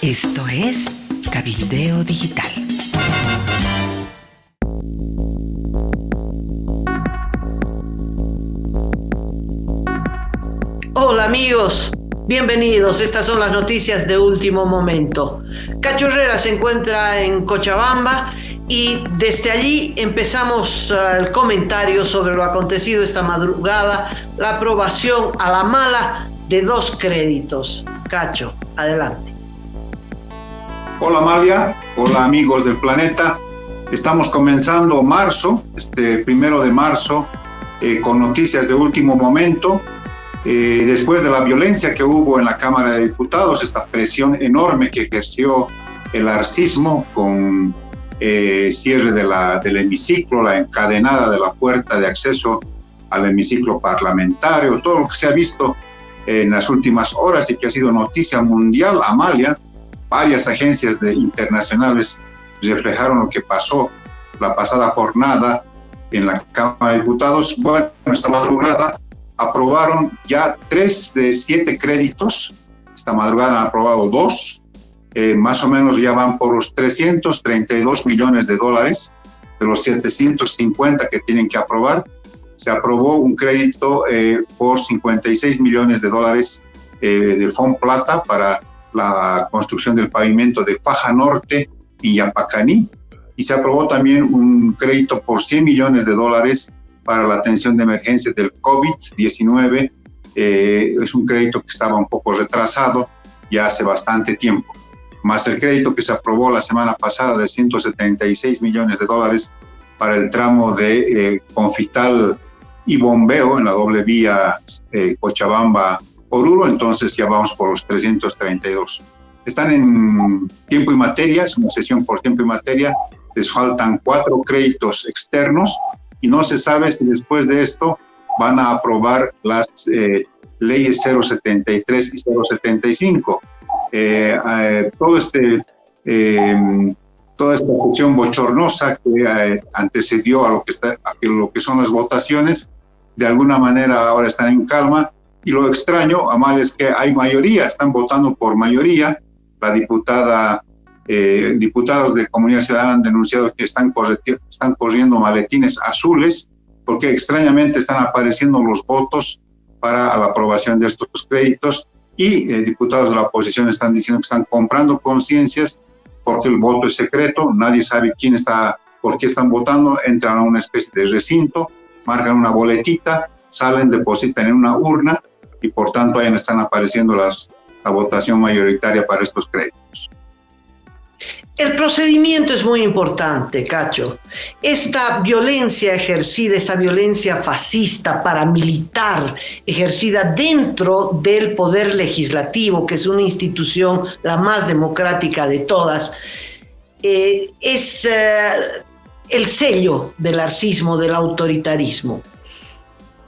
Esto es Cabildeo Digital. Hola amigos, bienvenidos. Estas son las noticias de último momento. Cacho Herrera se encuentra en Cochabamba y desde allí empezamos el comentario sobre lo acontecido esta madrugada, la aprobación a la mala de 2 créditos. Cacho, adelante. Hola Amalia, hola amigos del planeta. Estamos comenzando marzo, 1 de marzo, con noticias de último momento. Después de la violencia que hubo en la Cámara de Diputados, esta presión enorme que ejerció el arcismo con cierre del hemiciclo, la encadenada de la puerta de acceso al hemiciclo parlamentario, todo lo que se ha visto en las últimas horas y que ha sido noticia mundial, Amalia. Varias agencias internacionales reflejaron lo que pasó la pasada jornada en la Cámara de Diputados. Bueno, esta madrugada aprobaron ya 3 de 7 créditos. Esta madrugada han aprobado 2. Más o menos ya van por los 332 millones de dólares de los 750 que tienen que aprobar. Se aprobó un crédito por 56 millones de dólares del Fonplata para la construcción del pavimento de Faja Norte y Yapacaní, y se aprobó también un crédito por 100 millones de dólares para la atención de emergencia del COVID-19. Es un crédito que estaba un poco retrasado ya hace bastante tiempo, más el crédito que se aprobó la semana pasada de 176 millones de dólares para el tramo de Confital y Bombeo en la doble vía Cochabamba-Oruro. Entonces ya vamos por los 332. Están en tiempo y materia, es una sesión por tiempo y materia. Les faltan 4 créditos externos y no se sabe si después de esto van a aprobar las leyes 073 y 075. Toda esta cuestión bochornosa que antecedió a lo que son las votaciones, de alguna manera ahora están en calma. Y lo extraño, Amal, es que hay mayoría, están votando por mayoría. La diputados de Comunidad Ciudadana han denunciado que están corriendo maletines azules, porque extrañamente están apareciendo los votos para la aprobación de estos créditos, y diputados de la oposición están diciendo que están comprando conciencias porque el voto es secreto, nadie sabe por qué están votando. Entran a una especie de recinto, marcan una boletita, salen, depositan en una urna, y por tanto ahí están apareciendo la votación mayoritaria para estos créditos. El procedimiento es muy importante, Cacho. Esta violencia ejercida, esta violencia fascista, paramilitar, ejercida dentro del Poder Legislativo, que es una institución la más democrática de todas, es el sello del arcismo, del autoritarismo.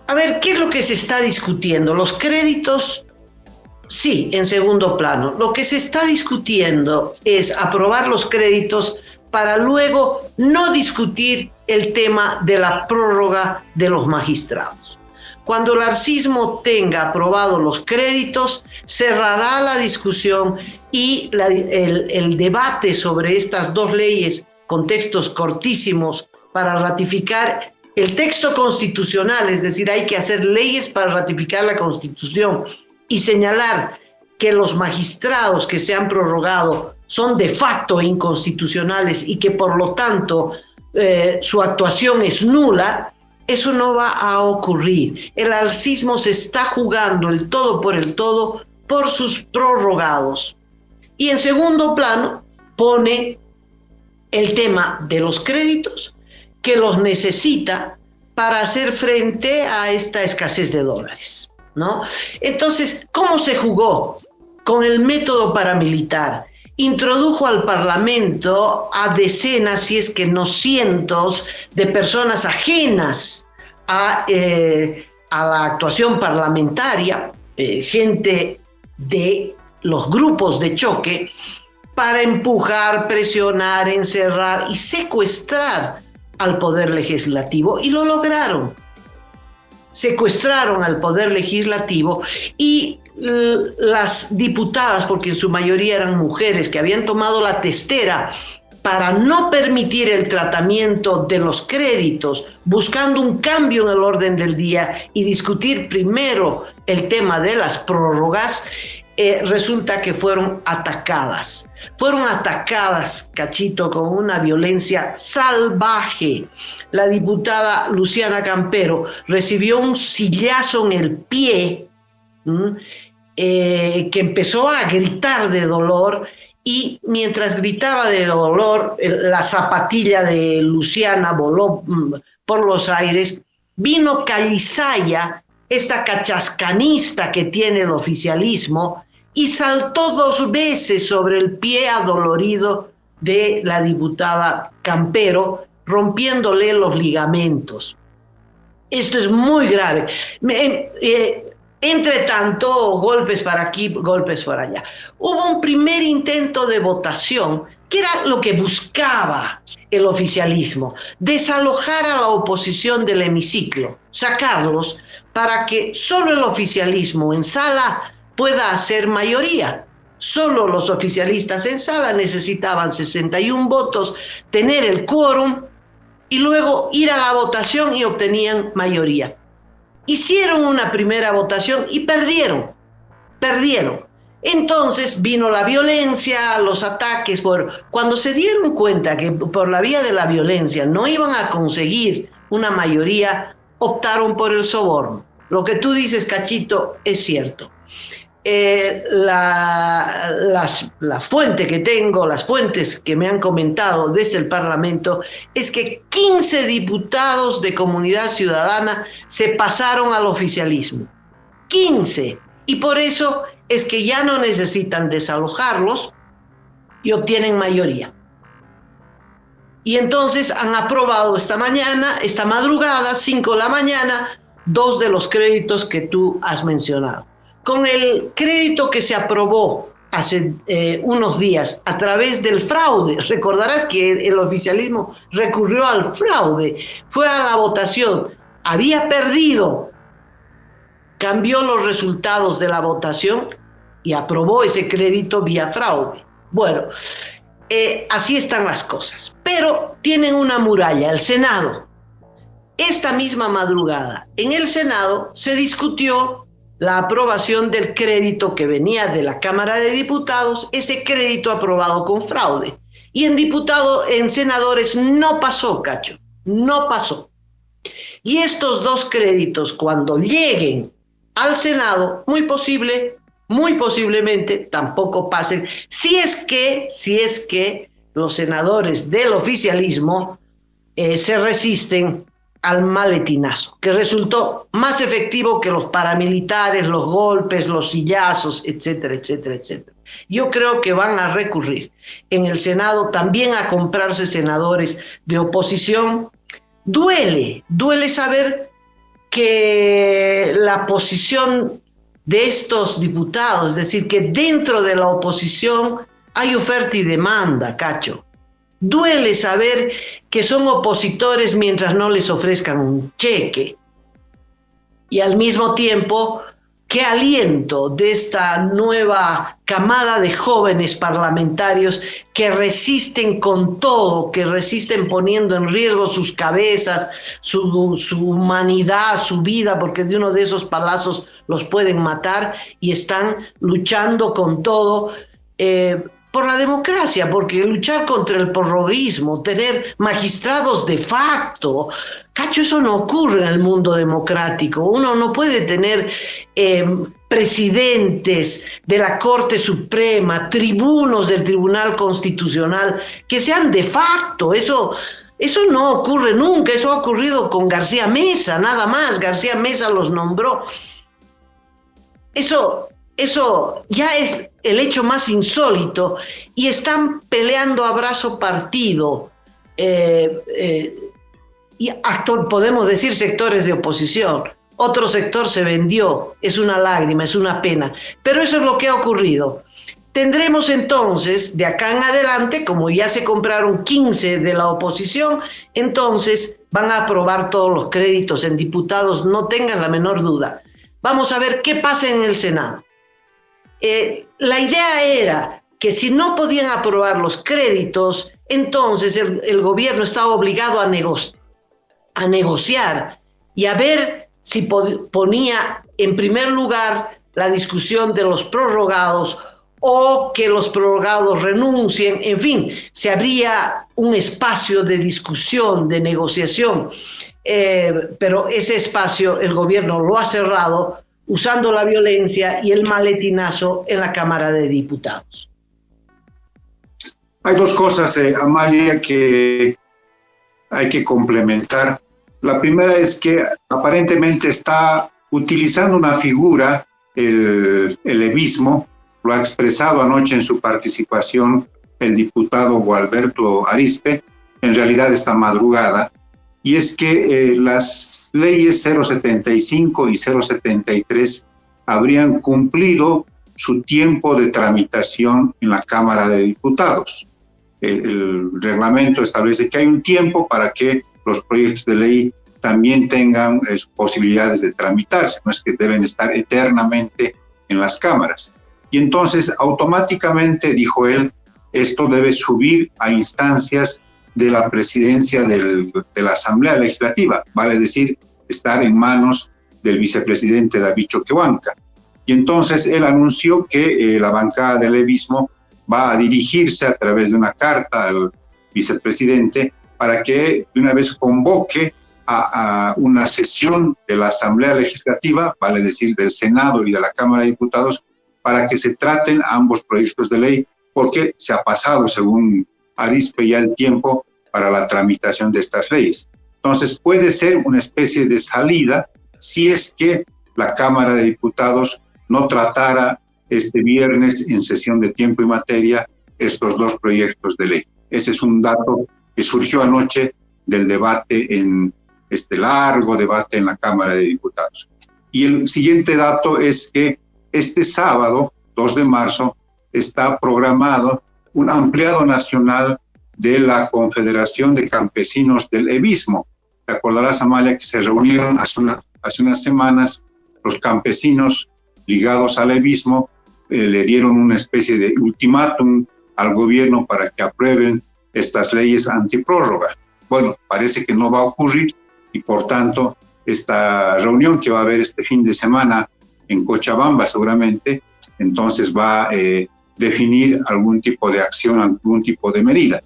A ver, ¿qué es lo que se está discutiendo? Los créditos, sí, en segundo plano. Lo que se está discutiendo es aprobar los créditos para luego no discutir el tema de la prórroga de los magistrados. Cuando el arcismo tenga aprobados los créditos, cerrará la discusión y el debate sobre estas 2 leyes con textos cortísimos para ratificar el texto constitucional, es decir, hay que hacer leyes para ratificar la Constitución y señalar que los magistrados que se han prorrogado son de facto inconstitucionales y que por lo tanto su actuación es nula. Eso no va a ocurrir. El arcismo se está jugando el todo por sus prorrogados. Y en segundo plano pone el tema de los créditos, que los necesita para hacer frente a esta escasez de dólares, ¿no? Entonces, ¿cómo se jugó? Con el método paramilitar. Introdujo al Parlamento a decenas, si es que no cientos, de personas ajenas a la actuación parlamentaria, gente de los grupos de choque, para empujar, presionar, encerrar y secuestrar al Poder Legislativo, y lo lograron. secuestraron al poder legislativo y las diputadas, porque en su mayoría eran mujeres que habían tomado la testera para no permitir el tratamiento de los créditos, buscando un cambio en el orden del día y discutir primero el tema de las prórrogas, resulta que fueron atacadas. Fueron atacadas, Cachito, con una violencia salvaje. La diputada Luciana Campero recibió un sillazo en el pie, que empezó a gritar de dolor, y mientras gritaba de dolor, la zapatilla de Luciana voló por los aires. Vino Calizaya, esta cachascanista que tiene el oficialismo, y saltó 2 veces sobre el pie adolorido de la diputada Campero, rompiéndole los ligamentos. Esto es muy grave. Entre tanto, golpes para aquí, golpes para allá. Hubo un primer intento de votación, que era lo que buscaba el oficialismo: desalojar a la oposición del hemiciclo, sacarlos para que solo el oficialismo en sala pueda hacer mayoría. Solo los oficialistas en sala necesitaban 61 votos, tener el quórum y luego ir a la votación y obtenían mayoría. Hicieron una primera votación y perdieron. Entonces vino la violencia, los ataques. Cuando se dieron cuenta que por la vía de la violencia no iban a conseguir una mayoría, optaron por el soborno. Lo que tú dices, Cachito, es cierto. La fuente que tengo, las fuentes que me han comentado desde el Parlamento, es que 15 diputados de Comunidad Ciudadana se pasaron al oficialismo. 15. Y por eso es que ya no necesitan desalojarlos y obtienen mayoría. Y entonces han aprobado esta madrugada, 5 de la mañana, 2 de los créditos que tú has mencionado. Con el crédito que se aprobó hace unos días a través del fraude, recordarás que el oficialismo recurrió al fraude, fue a la votación, había perdido, cambió los resultados de la votación y aprobó ese crédito vía fraude. Bueno, así están las cosas, pero tienen una muralla, el Senado. Esta misma madrugada, en el Senado se discutió la aprobación del crédito que venía de la Cámara de Diputados, ese crédito aprobado con fraude. Y en senadores no pasó, Cacho, no pasó. Y estos 2 créditos, cuando lleguen al Senado, muy posiblemente tampoco pasen, si es que los senadores del oficialismo se resisten al maletinazo, que resultó más efectivo que los paramilitares, los golpes, los sillazos, etcétera, etcétera, etcétera. Yo creo que van a recurrir en el Senado también a comprarse senadores de oposición. Duele saber que la posición de estos diputados, es decir, que dentro de la oposición hay oferta y demanda, Cacho. Duele saber que son opositores mientras no les ofrezcan un cheque. Y al mismo tiempo, qué aliento de esta nueva camada de jóvenes parlamentarios que resisten con todo, que resisten poniendo en riesgo sus cabezas, su humanidad, su vida, porque de uno de esos palazos los pueden matar, y están luchando con todo por la democracia, porque luchar contra el porroísmo, tener magistrados de facto, Cacho, eso no ocurre en el mundo democrático. Uno no puede tener presidentes de la Corte Suprema, tribunos del Tribunal Constitucional, que sean de facto. Eso no ocurre nunca. Eso ha ocurrido con García Mesa, nada más. García Mesa los nombró. Eso ya es el hecho más insólito, y están peleando a brazo partido, y podemos decir sectores de oposición. Otro sector se vendió, es una lágrima, es una pena, pero eso es lo que ha ocurrido. Tendremos entonces, de acá en adelante, como ya se compraron 15 de la oposición, entonces van a aprobar todos los créditos en diputados, no tengan la menor duda. Vamos a ver qué pasa en el Senado. La idea era que si no podían aprobar los créditos, entonces el gobierno estaba obligado a negociar y a ver si ponía en primer lugar la discusión de los prorrogados o que los prorrogados renuncien, en fin, se abría un espacio de discusión, de negociación, pero ese espacio el gobierno lo ha cerrado usando la violencia y el maletinazo en la Cámara de Diputados. Hay dos cosas, Amalia, que hay que complementar. La primera es que aparentemente está utilizando una figura, el levismo, lo ha expresado anoche en su participación el diputado Gualberto Arizpe, en realidad esta madrugada, y es que las leyes 075 y 073 habrían cumplido su tiempo de tramitación en la Cámara de Diputados. El reglamento establece que hay un tiempo para que los proyectos de ley también tengan posibilidades de tramitarse, no es que deben estar eternamente en las cámaras. Y entonces, automáticamente, dijo él, esto debe subir a instancias de la presidencia de la Asamblea Legislativa, vale decir, estar en manos del vicepresidente David Choquehuanca. Y entonces él anunció que la bancada del levismo va a dirigirse a través de una carta al vicepresidente para que de una vez convoque a una sesión de la Asamblea Legislativa, vale decir, del Senado y de la Cámara de Diputados, para que se traten ambos proyectos de ley, porque se ha pasado, según Arizpe, ya el tiempo para la tramitación de estas leyes. Entonces puede ser una especie de salida si es que la Cámara de Diputados no tratara este viernes en sesión de tiempo y materia estos dos proyectos de ley. Ese es un dato que surgió anoche del debate, en este largo debate en la Cámara de Diputados. Y el siguiente dato es que este sábado, 2 de marzo, está programado un ampliado nacional de la Confederación de Campesinos del Levismo. Te acordarás, Amalia, que se reunieron hace unas semanas los campesinos ligados al levismo, le dieron una especie de ultimátum al gobierno para que aprueben estas leyes antiprórroga. Bueno, parece que no va a ocurrir y por tanto esta reunión que va a haber este fin de semana en Cochabamba seguramente, entonces va a definir algún tipo de acción, algún tipo de medida.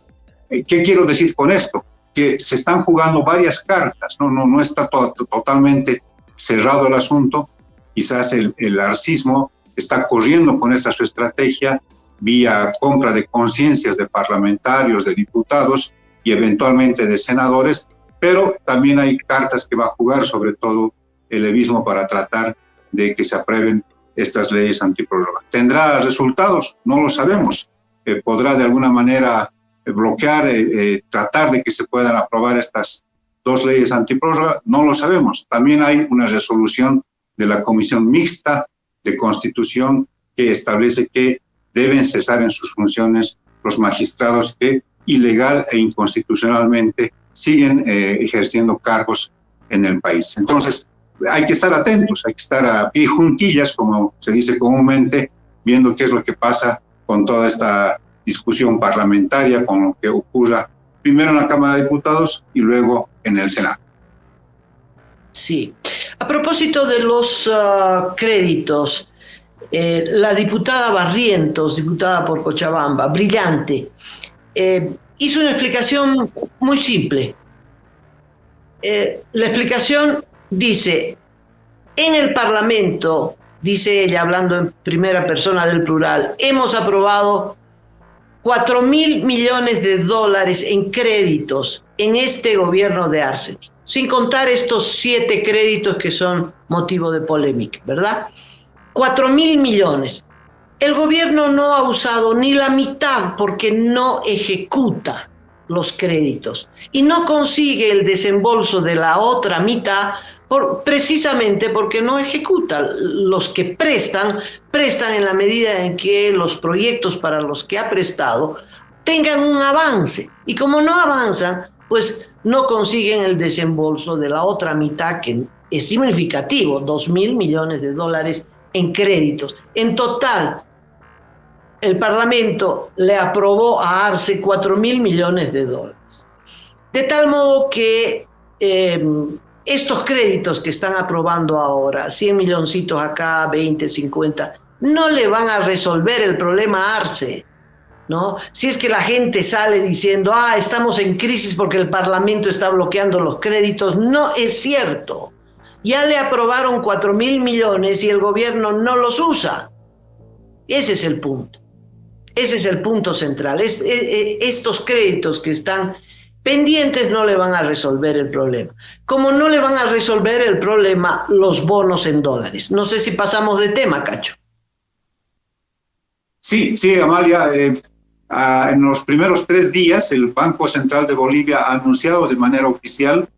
¿Qué quiero decir con esto? Que se están jugando varias cartas, no está totalmente cerrado el asunto. Quizás el arcismo está corriendo con esa su estrategia vía compra de conciencias de parlamentarios, de diputados y eventualmente de senadores, pero también hay cartas que va a jugar sobre todo el levismo para tratar de que se aprueben estas leyes antiprórroga. ¿Tendrá resultados? No lo sabemos. ¿Podrá de alguna manera bloquear, tratar de que se puedan aprobar estas dos leyes antiprórroga? No lo sabemos. También hay una resolución de la Comisión Mixta de Constitución que establece que deben cesar en sus funciones los magistrados que ilegal e inconstitucionalmente siguen ejerciendo cargos en el país. Entonces, hay que estar atentos, hay que estar a pie juntillas, como se dice comúnmente, viendo qué es lo que pasa con toda esta discusión parlamentaria, con lo que ocurra primero en la Cámara de Diputados y luego en el Senado. Sí. A propósito de los créditos, la diputada Barrientos, diputada por Cochabamba, brillante, hizo una explicación muy simple. La explicación dice, en el Parlamento, dice ella hablando en primera persona del plural, hemos aprobado 4.000 millones de dólares en créditos en este gobierno de Arce, sin contar estos 7 créditos que son motivo de polémica, ¿verdad? 4.000 millones. El gobierno no ha usado ni la mitad porque no ejecuta los créditos y no consigue el desembolso de la otra mitad precisamente porque no ejecuta. Los que prestan en la medida en que los proyectos para los que ha prestado tengan un avance. Y como no avanzan, pues no consiguen el desembolso de la otra mitad, que es significativo, 2.000 millones de dólares en créditos. En total, el Parlamento le aprobó a Arce 4.000 millones de dólares. De tal modo que estos créditos que están aprobando ahora, 100 milloncitos acá, 20, 50, no le van a resolver el problema a Arce, ¿no? Si es que la gente sale diciendo, estamos en crisis porque el Parlamento está bloqueando los créditos, no es cierto. Ya le aprobaron 4.000 millones y el gobierno no los usa. Ese es el punto. Ese es el punto central. Estos créditos que están pendientes no le van a resolver el problema. Como no le van a resolver el problema los bonos en dólares. No sé si pasamos de tema, Cacho. Sí, Amalia. En los primeros 3 días, el Banco Central de Bolivia ha anunciado de manera oficial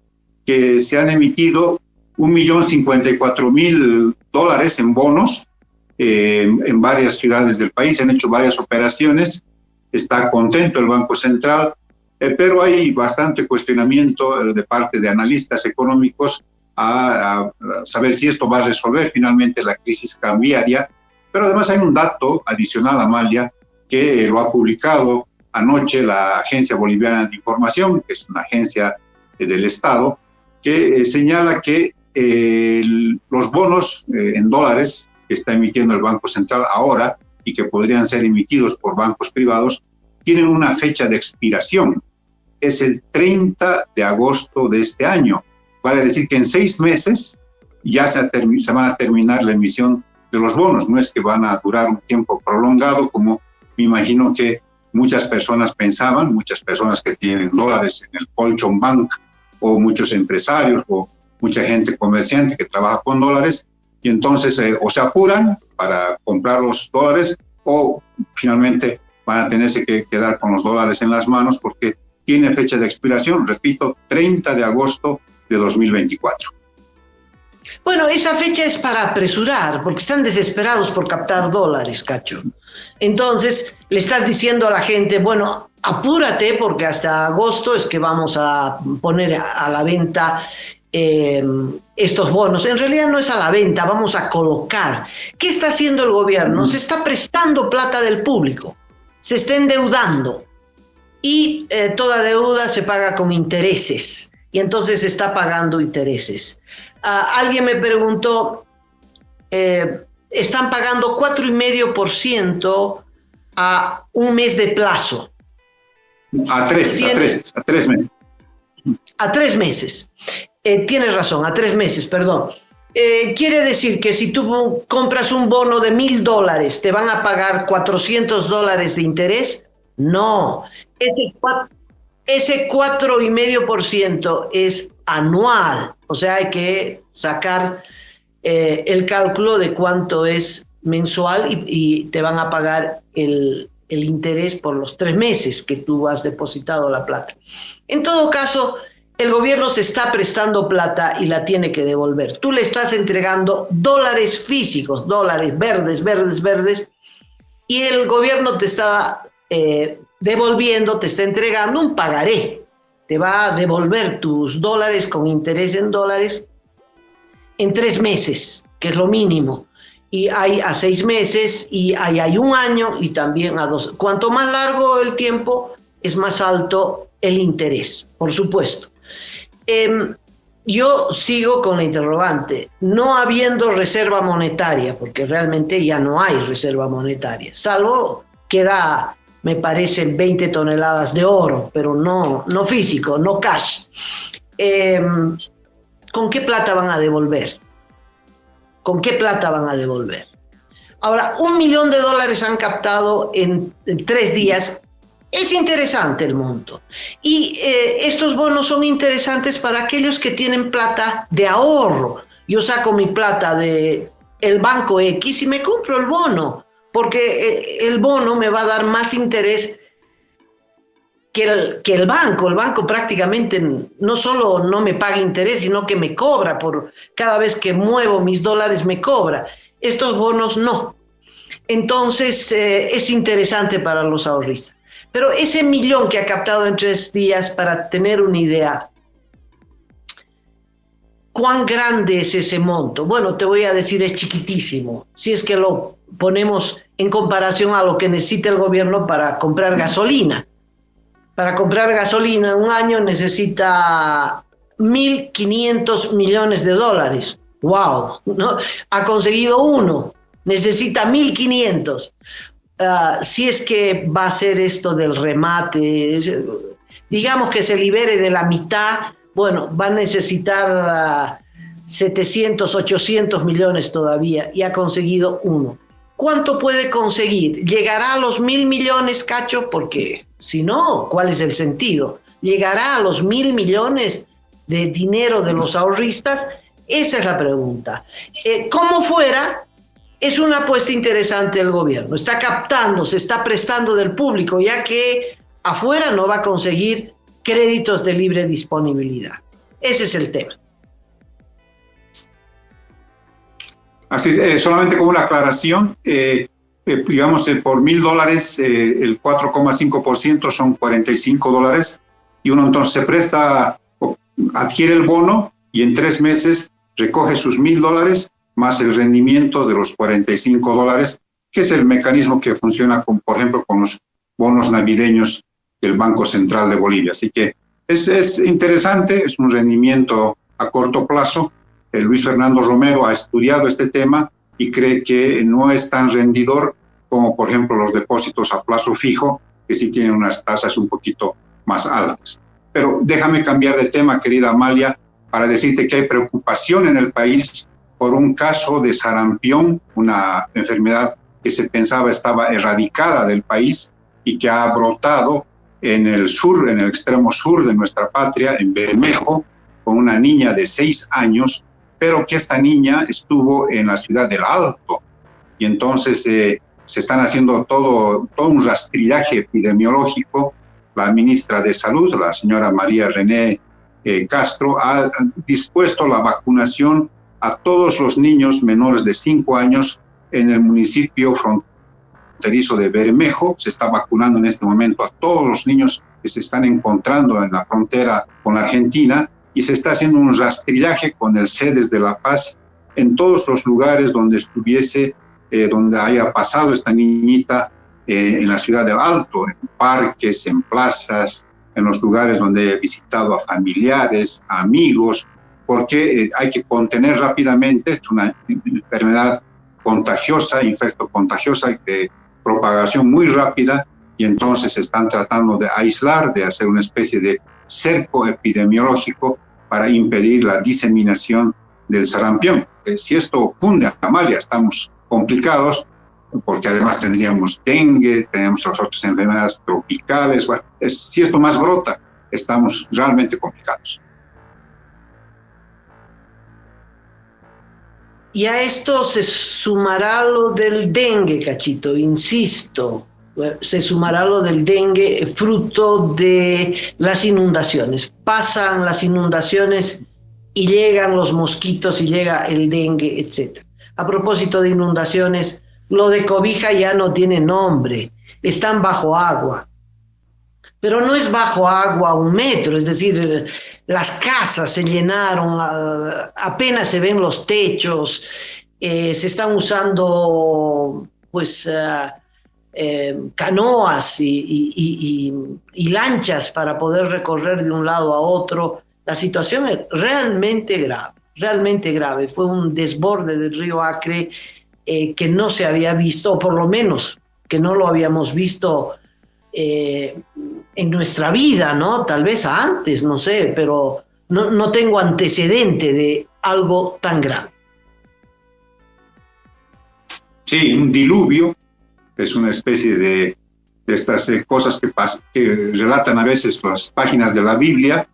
que se han emitido 1.054.000 dólares en bonos en varias ciudades del país. Se han hecho varias operaciones. Está contento el Banco Central, pero hay bastante cuestionamiento de parte de analistas económicos a saber si esto va a resolver finalmente la crisis cambiaria. Pero además hay un dato adicional, Amalia, que lo ha publicado anoche la Agencia Boliviana de Información, que es una agencia del Estado, que señala que los bonos en dólares que está emitiendo el Banco Central ahora y que podrían ser emitidos por bancos privados, tienen una fecha de expiración. Es el 30 de agosto de este año. Vale decir que en 6 meses ya se van a terminar la emisión de los bonos. No es que van a durar un tiempo prolongado como me imagino que muchas personas pensaban, muchas personas que tienen dólares en el Colchón Bank, o muchos empresarios, o mucha gente comerciante que trabaja con dólares, y entonces o se apuran para comprar los dólares, o finalmente van a tenerse que quedar con los dólares en las manos, porque tiene fecha de expiración, repito, 30 de agosto de 2024. Bueno, esa fecha es para apresurar, porque están desesperados por captar dólares, Cacho. Entonces, le estás diciendo a la gente, bueno, apúrate, porque hasta agosto es que vamos a poner a la venta estos bonos. En realidad no es a la venta, vamos a colocar. ¿Qué está haciendo el gobierno? Se está prestando plata del público, se está endeudando, y toda deuda se paga con intereses, y entonces se está pagando intereses. Alguien me preguntó, están pagando 4,5% a un mes de plazo. A tres meses. A 3 meses. Tienes razón, a 3 meses, perdón. Quiere decir que si tú compras un bono de $1.000, ¿te van a pagar $400 de interés? No. Ese 4,5% es anual, o sea, hay que sacar el cálculo de cuánto es mensual y te van a pagar el interés por los 3 meses que tú has depositado la plata. En todo caso, el gobierno se está prestando plata y la tiene que devolver. Tú le estás entregando dólares físicos, dólares verdes, y el gobierno te está devolviendo, te está entregando un pagaré. Te va a devolver tus dólares con interés en dólares en 3 meses, que es lo mínimo. Y hay a 6 meses, y hay 1 año, y también a 2. Cuanto más largo el tiempo, es más alto el interés, por supuesto. Yo sigo con la interrogante. No habiendo reserva monetaria, porque realmente ya no hay reserva monetaria, salvo que da, me parecen 20 toneladas de oro, pero no físico, no cash. ¿Con qué plata van a devolver? ¿Con qué plata van a devolver? Ahora, $1 millón han captado en 3 días. Es interesante el monto. Y estos bonos son interesantes para aquellos que tienen plata de ahorro. Yo saco mi plata del banco X y me compro el bono, porque el bono me va a dar más interés que el banco. El banco prácticamente no solo no me paga interés, sino que me cobra por cada vez que muevo mis dólares, me cobra. Estos bonos no. Entonces es interesante para los ahorristas. Pero ese 1 millón que ha captado en 3 días, para tener una idea, ¿Cuán grande es ese monto? Bueno, te voy a decir, es chiquitísimo. Si es que lo ponemos en comparación a lo que necesita el gobierno para comprar gasolina. Para comprar gasolina un año necesita 1.500 millones de dólares. ¡Wow! ¿No? Ha conseguido uno, necesita 1.500. Si es que va a ser esto del remate, digamos que se libere de la mitad, bueno, va a necesitar 700, 800 millones todavía y ha conseguido uno. ¿Cuánto puede conseguir? ¿Llegará a los 1.000 millones, Cacho? Porque si no, ¿cuál es el sentido? ¿Llegará a los 1.000 millones de dinero de los ahorristas? Esa es la pregunta. Como fuera, es una apuesta interesante del gobierno. Está captando, se está prestando del público, ya que afuera no va a conseguir créditos de libre disponibilidad. Ese es el tema. Así, solamente como una aclaración, digamos, por $1.000, el 4,5% son $45, y uno entonces se presta, adquiere el bono y en 3 meses recoge sus $1.000 más el rendimiento de los $45, que es el mecanismo que funciona, por ejemplo, con los bonos navideños del Banco Central de Bolivia. Así que es interesante, es un rendimiento a corto plazo. Luis Fernando Romero ha estudiado este tema y cree que no es tan rendidor como, por ejemplo, los depósitos a plazo fijo, que sí tienen unas tasas un poquito más altas. Pero déjame cambiar de tema, querida Amalia, para decirte que hay preocupación en el país por un caso de sarampión, una enfermedad que se pensaba estaba erradicada del país y que ha brotado en el sur, en el extremo sur de nuestra patria, en Bermejo, con una niña de 6 años, pero que esta niña estuvo en la ciudad del Alto. Y entonces se están haciendo todo un rastrillaje epidemiológico. La ministra de Salud, la señora María René Castro, ha dispuesto la vacunación a todos los niños menores de 5 años en el municipio fronterizo de Bermejo. Se está vacunando en este momento a todos los niños que se están encontrando en la frontera con la Argentina, y se está haciendo un rastrillaje con el CEDES de La Paz en todos los lugares donde estuviese, donde haya pasado esta niñita, en la ciudad del Alto, en parques, en plazas, en los lugares donde haya visitado a familiares, a amigos, porque hay que contener rápidamente, es una enfermedad contagiosa, infectocontagiosa, de propagación muy rápida, y entonces están tratando de aislar, de hacer una especie de cerco epidemiológico para impedir la diseminación del sarampión. Si esto cunde a Amalia, estamos complicados, porque además tendríamos dengue, tenemos las otras enfermedades tropicales. Bueno, si esto más brota, estamos realmente complicados. Y a esto se sumará lo del dengue, Cachito, insisto. Se sumará lo del dengue fruto de las inundaciones. Pasan las inundaciones y llegan los mosquitos y llega el dengue, etc. A propósito de inundaciones, lo de Cobija ya no tiene nombre, están bajo agua. Pero no es bajo agua 1 metro, es decir, las casas se llenaron, apenas se ven los techos, se están usando pues canoas y lanchas para poder recorrer de un lado a otro. La situación es realmente grave. Fue un desborde del río Acre que no se había visto, o por lo menos que no lo habíamos visto en nuestra vida, ¿no? Tal vez antes, no sé, pero no tengo antecedente de algo tan grave. Sí, un diluvio. Es una especie de estas cosas que relatan a veces las páginas de la Biblia.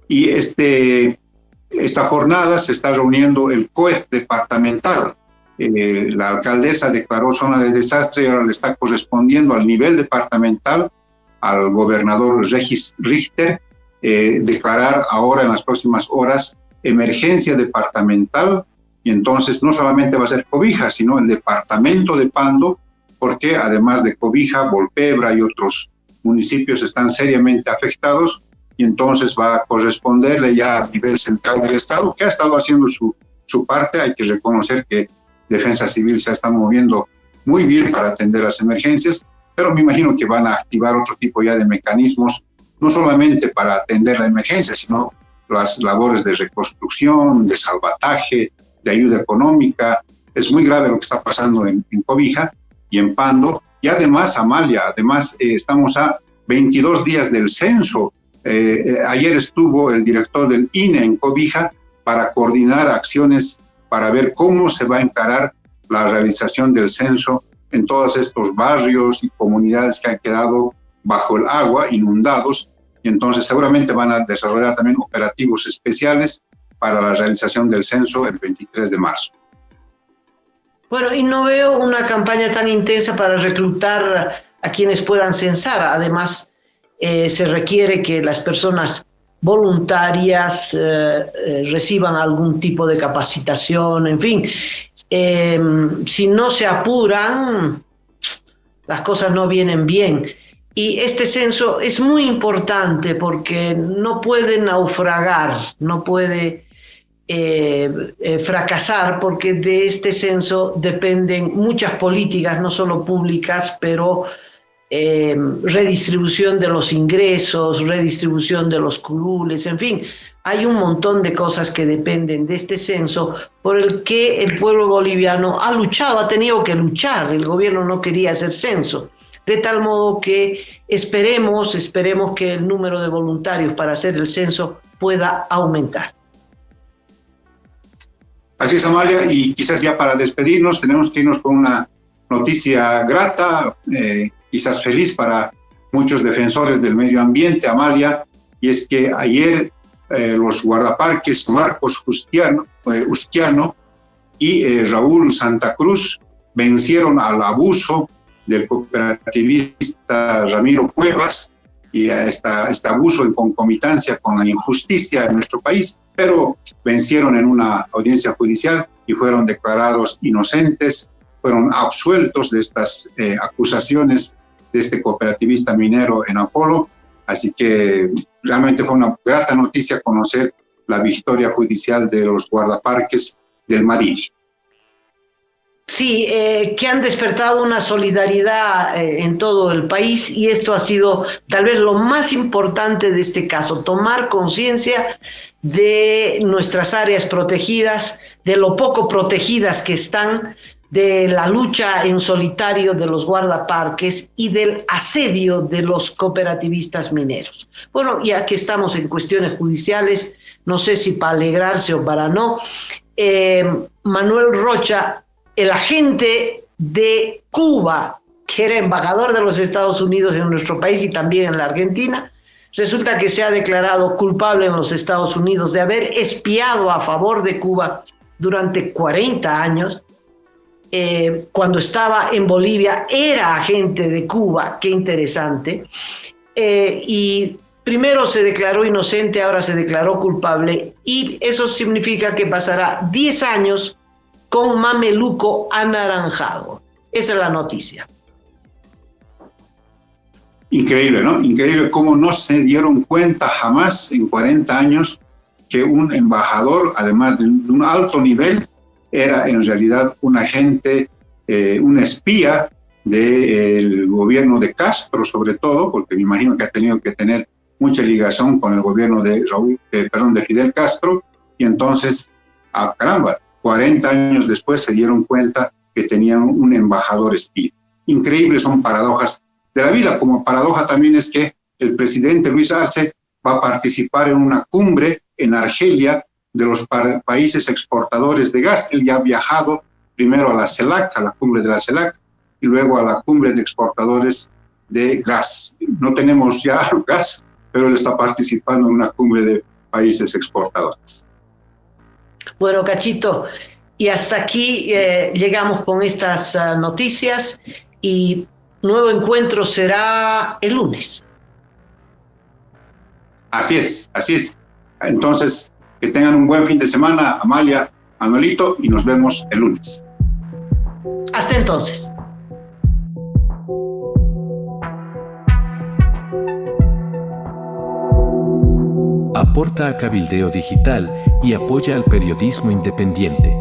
Y esta jornada se está reuniendo el COE departamental. La alcaldesa declaró zona de desastre y ahora le está correspondiendo al nivel departamental al gobernador Regis Richter declarar ahora en las próximas horas emergencia departamental. Y entonces no solamente va a ser Cobija, sino el departamento de Pando, porque además de Cobija, Volpebra y otros municipios están seriamente afectados, y entonces va a corresponderle ya a nivel central del Estado, que ha estado haciendo su parte. Hay que reconocer que Defensa Civil se está moviendo muy bien para atender las emergencias, pero me imagino que van a activar otro tipo ya de mecanismos, no solamente para atender la emergencia, sino las labores de reconstrucción, de salvataje, de ayuda económica. Es muy grave lo que está pasando en Cobija y en Pando. Y además, Amalia, estamos a 22 días del censo. Ayer estuvo el director del INE en Cobija para coordinar acciones para ver cómo se va a encarar la realización del censo en todos estos barrios y comunidades que han quedado bajo el agua, inundados, y entonces seguramente van a desarrollar también operativos especiales para la realización del censo el 23 de marzo. Bueno, y no veo una campaña tan intensa para reclutar a quienes puedan censar. Además, se requiere que las personas voluntarias reciban algún tipo de capacitación, en fin. Si no se apuran, las cosas no vienen bien. Y este censo es muy importante porque no puede naufragar, no puede fracasar, porque de este censo dependen muchas políticas, no solo públicas, pero redistribución de los ingresos, redistribución de los curules, en fin, hay un montón de cosas que dependen de este censo por el que el pueblo boliviano ha luchado, ha tenido que luchar. El gobierno no quería hacer censo, de tal modo que esperemos que el número de voluntarios para hacer el censo pueda aumentar. Así es, Amalia, y quizás ya para despedirnos tenemos que irnos con una noticia grata, quizás feliz para muchos defensores del medio ambiente, Amalia, y es que ayer los guardaparques Marcos Ustiano y Raúl Santa Cruz vencieron al abuso del cooperativista Ramiro Cuevas y a este abuso en concomitancia con la injusticia en nuestro país, pero vencieron en una audiencia judicial y fueron declarados inocentes, fueron absueltos de estas acusaciones de este cooperativista minero en Apolo. Así que realmente fue una grata noticia conocer la victoria judicial de los guardaparques del Madrid. Sí, que han despertado una solidaridad en todo el país, y esto ha sido tal vez lo más importante de este caso, tomar conciencia de nuestras áreas protegidas, de lo poco protegidas que están, de la lucha en solitario de los guardaparques y del asedio de los cooperativistas mineros. Bueno, ya que estamos en cuestiones judiciales, no sé si para alegrarse o para no, Manuel Rocha, el agente de Cuba, que era embajador de los Estados Unidos en nuestro país y también en la Argentina, resulta que se ha declarado culpable en los Estados Unidos de haber espiado a favor de Cuba durante 40 años. Cuando estaba en Bolivia era agente de Cuba, qué interesante, y primero se declaró inocente, ahora se declaró culpable, y eso significa que pasará 10 años con mameluco anaranjado. Esa es la noticia. Increíble, ¿no? Increíble cómo no se dieron cuenta jamás en 40 años que un embajador, además de un alto nivel, era en realidad un agente, un espía del gobierno de Castro, sobre todo, porque me imagino que ha tenido que tener mucha ligación con el gobierno de Fidel Castro, y entonces, caramba, 40 años después se dieron cuenta que tenían un embajador espía. Increíbles son paradojas de la vida. Como paradoja también es que el presidente Luis Arce va a participar en una cumbre en Argelia de los países exportadores de gas. Él ya ha viajado primero a la CELAC, a la cumbre de la CELAC, y luego a la cumbre de exportadores de gas. No tenemos ya gas, pero él está participando en una cumbre de países exportadores. Bueno, Cachito, y hasta aquí llegamos con estas noticias, y nuevo encuentro será el lunes. Así es, así es. Entonces, que tengan un buen fin de semana, Amalia, Manuelito, y nos vemos el lunes. Hasta entonces. aporta a Cabildeo Digital y apoya al periodismo independiente.